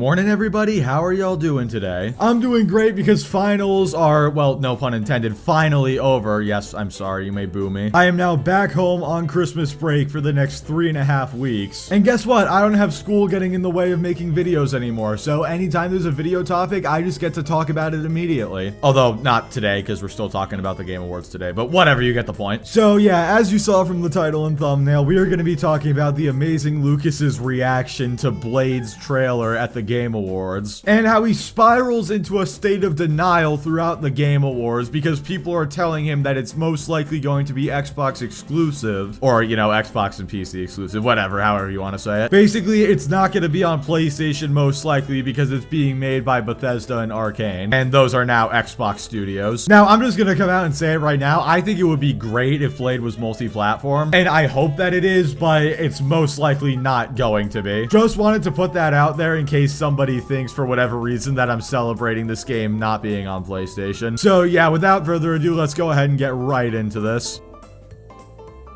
Morning, everybody. How are y'all doing today? I'm doing great because finals are, well, no pun intended, finally over. Yes, I'm sorry, you may boo me. I am now back home on Christmas break for the next 3.5 weeks. And guess what? I don't have school getting in the way of making videos anymore. So anytime there's a video topic, I just get to talk about it immediately. Although not today, because we're still talking about the Game Awards today, but whatever, you get the point. So yeah, as you saw from the title and thumbnail, we are going to be talking about the amazing Lucas's reaction to Blade's trailer at the Game Awards, and how he spirals into a state of denial throughout the Game Awards because people are telling him that it's most likely going to be Xbox exclusive, or, you know, Xbox and PC exclusive, whatever, however you want to say it. Basically, it's not going to be on PlayStation most likely because it's being made by Bethesda and Arcane, and those are now Xbox studios. Now, I'm just going to come out and say it right now. I think it would be great if Blade was multi-platform, and I hope that it is, but it's most likely not going to be. Just wanted to put that out there in case somebody thinks for whatever reason that I'm celebrating this game not being on PlayStation. So yeah, without further ado, let's go ahead and get right into this.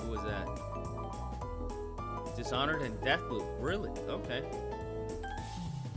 Who was that? Dishonored and Deathloop. Really? Okay.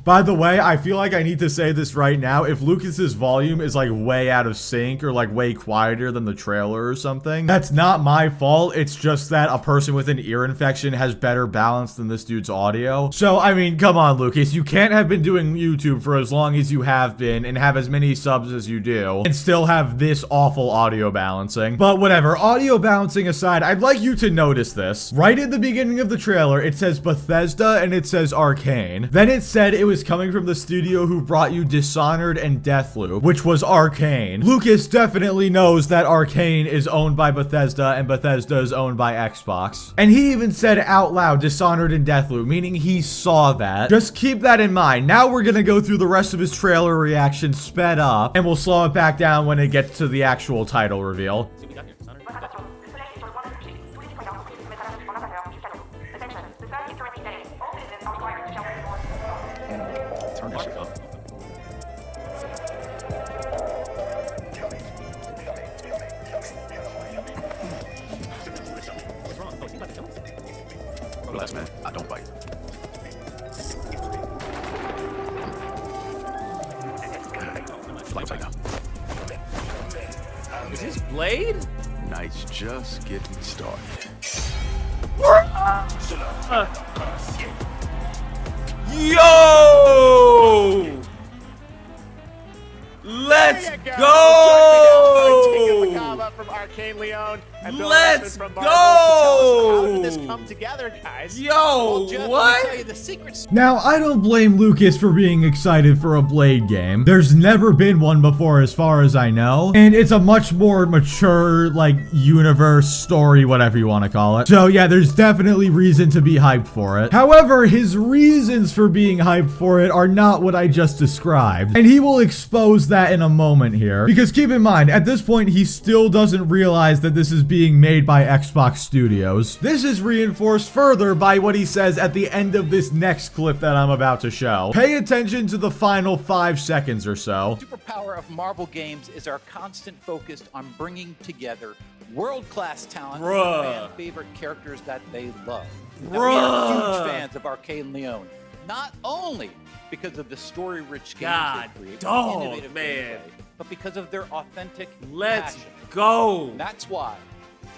By the way, I feel like I need to say this right now. If Lucas's volume is like way out of sync or like way quieter than the trailer or something, that's not my fault. It's just that a person with an ear infection has better balance than this dude's audio. So, I mean, come on, Lucas. You can't have been doing YouTube for as long as you have been and have as many subs as you do and still have this awful audio balancing. But whatever, audio balancing aside, I'd like you to notice this. Right at the beginning of the trailer, it says Bethesda and it says Arcane. Then it said it was coming from the studio who brought you Dishonored and Deathloop, which was Arcane. Lucas definitely knows that Arcane is owned by Bethesda and Bethesda is owned by Xbox. And he even said out loud Dishonored and Deathloop, meaning he saw that. Just keep that in mind. Now we're gonna go through the rest of his trailer reaction sped up, and we'll slow it back down when it gets to the actual title reveal. See what we got here. Dishonored and Deathloop. Turn that shit up. What's wrong? Oh, you about to kill me? Relax, man. I don't bite. Fly upside down. Is this Blade? Night's just getting started. Yo! Let's go! From Arcane Leon and Let's from go! How did this come together, guys? Yo, Well, Jeff, what? Let me tell you the secrets. Now, I don't blame Lucas for being excited for a Blade game. There's never been one before as far as I know, and it's a much more mature, like, universe, story, whatever you want to call it. So yeah, there's definitely reason to be hyped for it. However, his reasons for being hyped for it are not what I just described, and he will expose that in a moment here. Because keep in mind, at this point, he still doesn't realize that this is being made by Xbox Studios. This is reinforced further by what he says at the end of this next clip that I'm about to show. Pay attention to the final 5 seconds or so. Superpower of Marvel Games is our constant focus on bringing together world-class talent and fan favorite characters that they love. Now, we are huge fans of Arcane Leon, not only because of the story-rich games God they create, dog, innovative man. gameplay, but because of their authentic Let's passion. go! And that's why,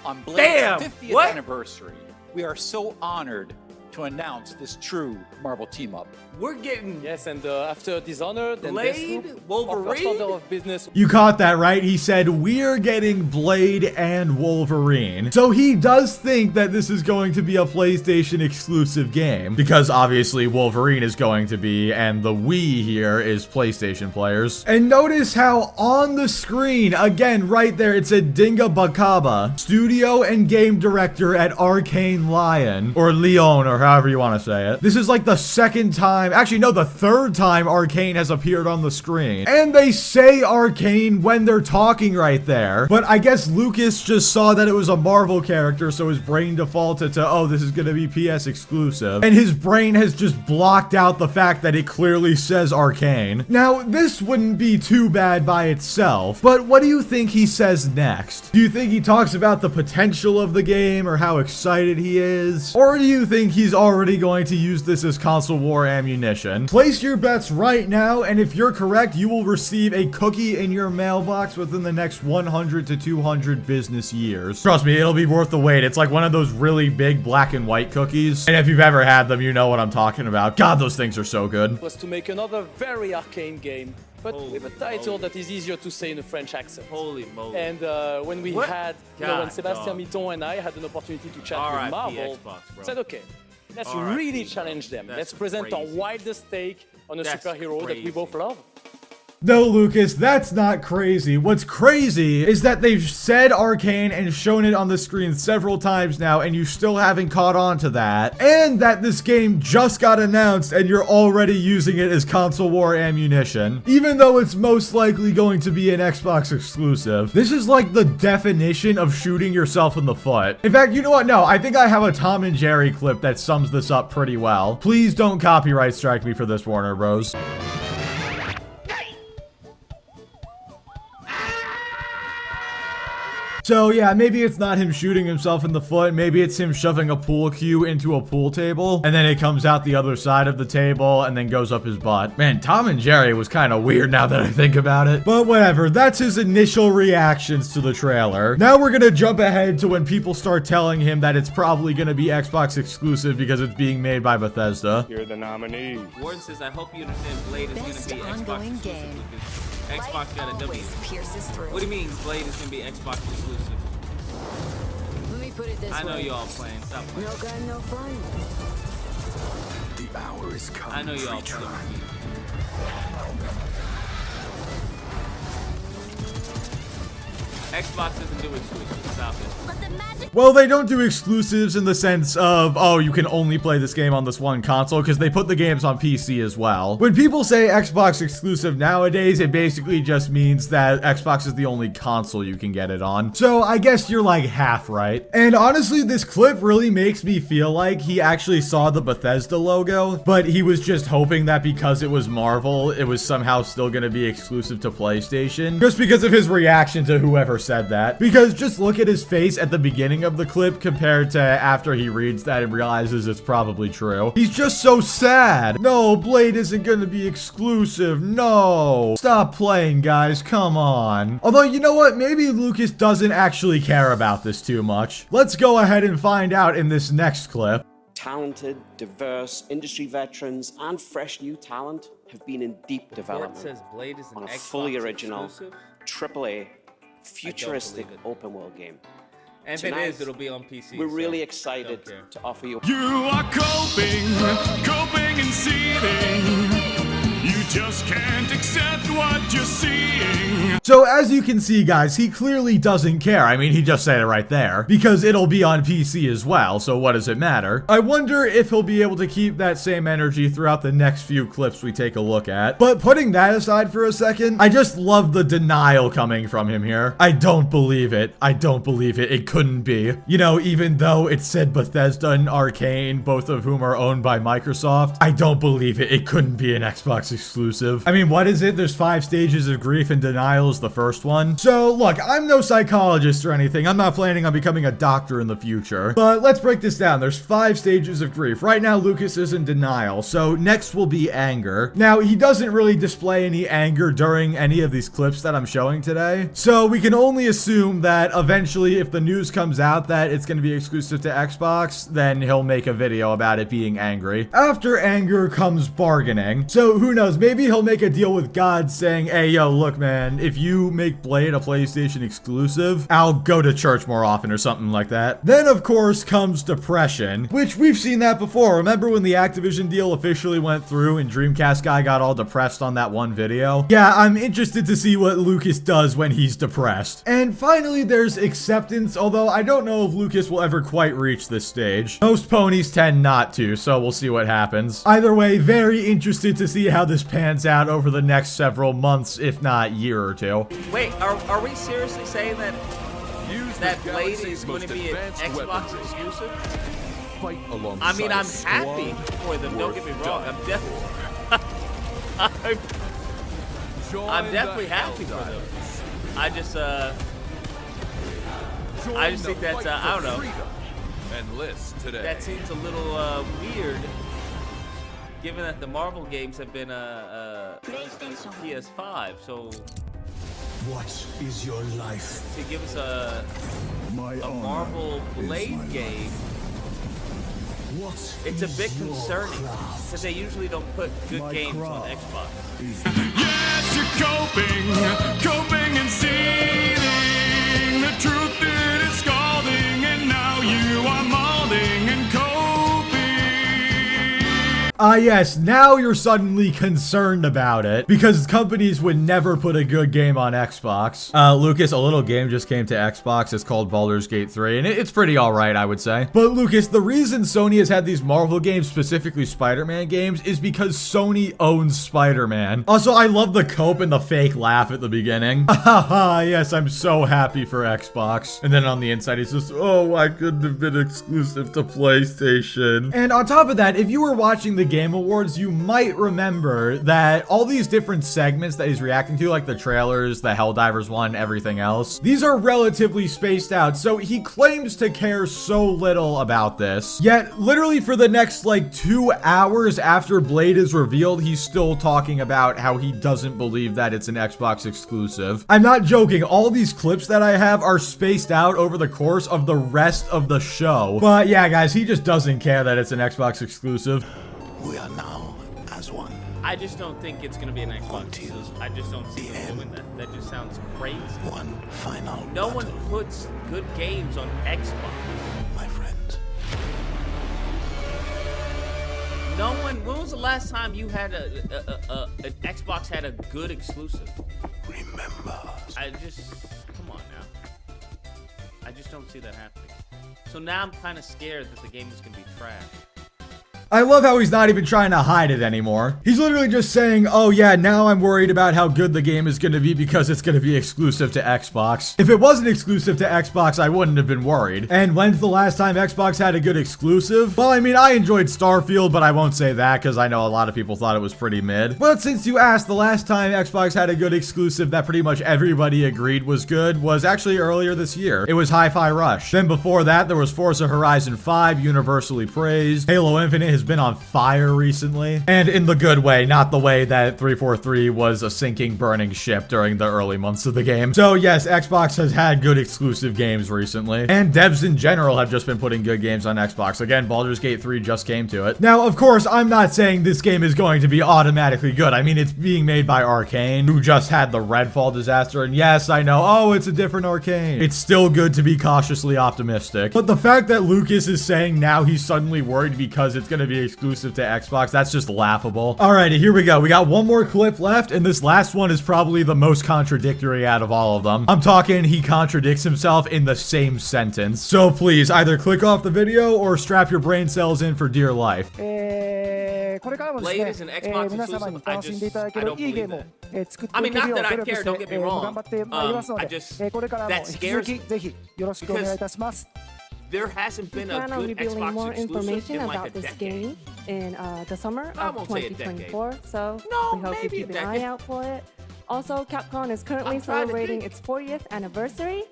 on Blade's Damn, 50th what? anniversary, we are so honored to announce this true Marvel team-up. We're getting Yes, and after Dishonored and Blade, Deathloop, Wolverine? our first order of business. You caught that right. He said, we're getting Blade and Wolverine. So he does think that this is going to be a PlayStation exclusive game, because obviously Wolverine is going to be, and the we here is PlayStation players. And notice how on the screen, again, right there, it said Dinga Bakaba, studio and game director at Arcane Lion, or Leon, or however you want to say it. This is like the second time, actually no, the third time Arcane has appeared on the screen. And they say Arcane when they're talking right there. But I guess Lucas just saw that it was a Marvel character, so his brain defaulted to, oh, this is gonna be PS exclusive. And his brain has just blocked out the fact that it clearly says Arcane. Now, this wouldn't be too bad by itself, but what do you think he says next? Do you think he talks about the potential of the game or how excited he is? Or do you think he's he's already going to use this as console war ammunition. Place your bets right now, and if you're correct, you will receive a cookie in your mailbox within the next 100 to 200 business years. Trust me, it'll be worth the wait. It's like one of those really big black and white cookies, and if you've ever had them, you know what I'm talking about. God, those things are so good. was to make another very arcane game, but Holy with a title moly. that is easier to say in a French accent. Holy moly. And when we What? had, when God, Sebastian dog. Mitton and I had an opportunity to chat with RIP Marvel, Xbox, bro. said, okay, let's RIP, really bro. challenge them. That's Let's present our crazy. wildest take on a That's superhero that we crazy. both love. No, Lucas, that's not crazy. What's crazy is that they've said Arcane and shown it on the screen several times now, and you still haven't caught on to that. And that this game just got announced and you're already using it as console war ammunition, even though it's most likely going to be an Xbox exclusive. This is like the definition of shooting yourself in the foot. In fact, you know what? No, I think I have a Tom and Jerry clip that sums this up pretty well. Please don't copyright strike me for this, Warner Bros. So yeah, maybe it's not him shooting himself in the foot, maybe it's him shoving a pool cue into a pool table, and then it comes out the other side of the table and then goes up his butt. Man, Tom and Jerry was kind of weird now that I think about it. But whatever, that's his initial reactions to the trailer. Now we're gonna jump ahead to when people start telling him that it's probably gonna be Xbox exclusive because it's being made by Bethesda. You're the nominee. Warden says, I hope you understand Blade is Best going to be Xbox ongoing exclusive. game. Because Xbox got a W. Always pierces through. What do you mean Blade is going to be Xbox exclusive? Let me put it this way. I know y'all playing. Stop playing. No gun, no fun. The hour is come. I know y'all creature. playing. Xbox doesn't do exclusives. Stop it. But the magic. Well, they don't do exclusives in the sense of, oh, you can only play this game on this one console, because they put the games on PC as well. When people say Xbox exclusive nowadays, it basically just means that Xbox is the only console you can get it on. So I guess you're like half right. And honestly, this clip really makes me feel like he actually saw the Bethesda logo, but he was just hoping that because it was Marvel, it was somehow still going to be exclusive to PlayStation, just because of his reaction to whoever said that. Because just look at his face at the beginning of the clip compared to after he reads that and realizes it's probably true. He's just so sad. No, Blade isn't gonna be exclusive. No. Stop playing, guys. Come on. Although, you know what? Maybe Lucas doesn't actually care about this too much. Let's go ahead and find out in this next clip. Talented, diverse industry veterans and fresh new talent have been in deep Warden development says Blade is an on a Xbox fully original, exclusive. AAA, futuristic believe it. open world game. And if Tonight, it is, it'll be on PC. We're so really I excited don't care. to offer you. You are coping and seething. You just can't accept what you're seeing. So as you can see, guys, he clearly doesn't care. I mean, he just said it right there. Because it'll be on PC as well, so what does it matter? I wonder if he'll be able to keep that same energy throughout the next few clips we take a look at. But putting that aside for a second, I just love the denial coming from him here. I don't believe it. I don't believe it. It couldn't be. You know, even though it said Bethesda and Arcane, both of whom are owned by Microsoft, I don't believe it. It couldn't be an Xbox exclusive. I mean, what is it? There's 5 stages of grief, and denial is the first one. So look, I'm no psychologist or anything. I'm not planning on becoming a doctor in the future. But let's break this down. There's 5 stages of grief. Right now, Lucas is in denial. So next will be anger. Now, he doesn't really display any anger during any of these clips that I'm showing today. So we can only assume that eventually, if the news comes out that it's going to be exclusive to Xbox, then he'll make a video about it being angry. After anger comes bargaining. So who knows? Maybe he'll make a deal with God saying, hey, yo, look, man, if you make Blade a PlayStation exclusive, I'll go to church more often or something like that. Then, of course, comes depression, which we've seen that before. Remember when the Activision deal officially went through and Dreamcast guy got all depressed on that one video? Yeah, I'm interested to see what Lucas does when he's depressed. And finally, there's acceptance, although I don't know if Lucas will ever quite reach this stage. Most ponies tend not to, so we'll see what happens. Either way, very interested to see how this pans out over the next several months, if not year or two. Wait, are we seriously saying that Blade is going to be an Xbox exclusive? Fight alongside I mean, I'm a happy squad for them. Don't get me worth wrong. dying I'm definitely happy for them. I just think that's I don't know. Enlist today. That seems a little weird, given that the Marvel games have been PS5. So What is your life? to give us a Marvel Blade game, it's a bit concerning because they usually don't put good games on Xbox. Yes, you're coping and seething. The truth it is scalding, and now you are molding and coping. Yes, now you're suddenly concerned about it because companies would never put a good game on Xbox. Lucas, a little game just came to Xbox. It's called Baldur's Gate 3, and it's pretty alright, I would say. But Lucas, the reason Sony has had these Marvel games, specifically Spider-Man games, is because Sony owns Spider-Man. Also, I love the cope and the fake laugh at the beginning. Haha, yes, I'm so happy for Xbox. And then on the inside, he's just, oh, I couldn't have been exclusive to PlayStation. And on top of that, if you were watching the Game Awards, you might remember that all these different segments that he's reacting to, like the trailers, the Helldivers one, everything else, these are relatively spaced out, so he claims to care so little about this. Yet, literally for the next, like, 2 hours after Blade is revealed, he's still talking about how he doesn't believe that it's an Xbox exclusive. I'm not joking, all these clips that I have are spaced out over the course of the rest of the show. But yeah, guys, he just doesn't care that it's an Xbox exclusive. We are now as one. I just don't think it's gonna be an Xbox exclusive. I just don't see them doing that. That just sounds crazy. One final No one puts good games on Xbox. my friends. No one. When was the last time you had an Xbox had a good exclusive? Remember. Come on now. I just don't see that happening. So now I'm kind of scared that the game is gonna be trash. I love how he's not even trying to hide it anymore. He's literally just saying, oh yeah, now I'm worried about how good the game is going to be because it's going to be exclusive to Xbox. If it wasn't exclusive to Xbox, I wouldn't have been worried. And when's the last time Xbox had a good exclusive? Well, I mean, I enjoyed Starfield, but I won't say that because I know a lot of people thought it was pretty mid. But since you asked, the last time Xbox had a good exclusive that pretty much everybody agreed was good was actually earlier this year. It was Hi-Fi Rush. Then before that, there was Forza Horizon 5, universally praised. Halo Infinite has been on fire recently, and in the good way, not the way that 343 was a sinking, burning ship during the early months of the game. So yes, Xbox has had good exclusive games recently, and devs in general have just been putting good games on Xbox. Again, Baldur's Gate 3 just came to it. Now, of course, I'm not saying this game is going to be automatically good. I mean, it's being made by Arcane, who just had the Redfall disaster, and yes, I know, oh, it's a different Arcane. It's still good to be cautiously optimistic, but the fact that Lucas is saying now he's suddenly worried because it's going to be exclusive to Xbox, that's just laughable. Alrighty, here we go. We got one more clip left, and this last one is probably the most contradictory out of all of them. I'm talking, he contradicts himself in the same sentence. So please, either click off the video or strap your brain cells in for dear life. Blade is an Xbox exclusive. I don't believe that. I mean, not that I care, don't get me wrong. That scares me. Because there hasn't been a good revealing more Xbox exclusive information in like about a this decade. game in the summer I of won't say a decade. 2024, so No, we hope you maybe a keep an eye decade. out for it. Also, Capcom is currently I'm trying to celebrating think. its 40th anniversary.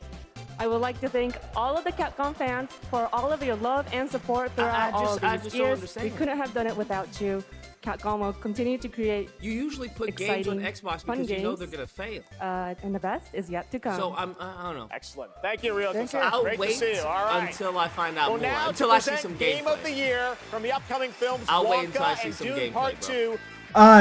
I would like to thank all of the Capcom fans for all of your love and support throughout all of I these just don't years. understand. We couldn't have done it without you. Capcom will continue to create You usually put games on exciting, Xbox fun because you know games. they're gonna fail. And the best is yet to come. So I don't know. Excellent. Thank you, Rio. I'll Great wait to see you. All right. until I find out Well, more. now Until to I see present some Game of the gameplay. Year from the upcoming films I'll wait Wonka until I see and some Dune gameplay, Part bro. 2.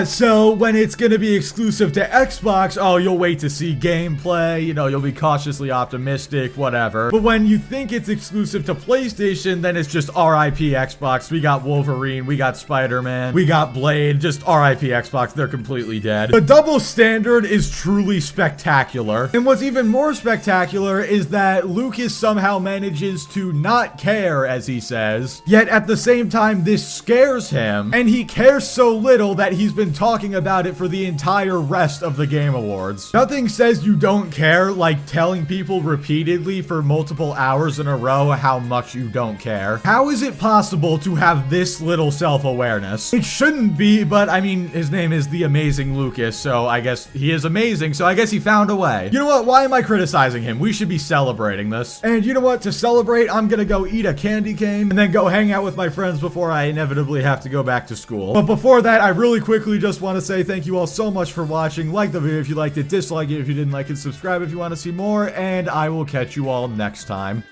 So when it's gonna be exclusive to Xbox, oh, you'll wait to see gameplay, you know, you'll be cautiously optimistic, whatever. But when you think it's exclusive to PlayStation, then it's just RIP Xbox. We got Wolverine, we got Spider-Man, we got Blade, just RIP Xbox, they're completely dead. The double standard is truly spectacular. And what's even more spectacular is that Lucas somehow manages to not care, as he says, yet at the same time, this scares him, and he cares so little that he's been talking about it for the entire rest of the Game Awards. Nothing says you don't care like telling people repeatedly for multiple hours in a row how much you don't care. How is it possible to have this little self-awareness? It shouldn't be, but I mean, his name is the Amazing Lucas, so I guess he is amazing, so I guess he found a way. You know what? Why am I criticizing him? We should be celebrating this. And you know what? To celebrate, I'm gonna go eat a candy cane and then go hang out with my friends before I inevitably have to go back to school. But before that, I really quickly just want to say thank you all so much for watching. Like the video if you liked it, dislike it if you didn't like it, subscribe if you want to see more, and I will catch you all next time.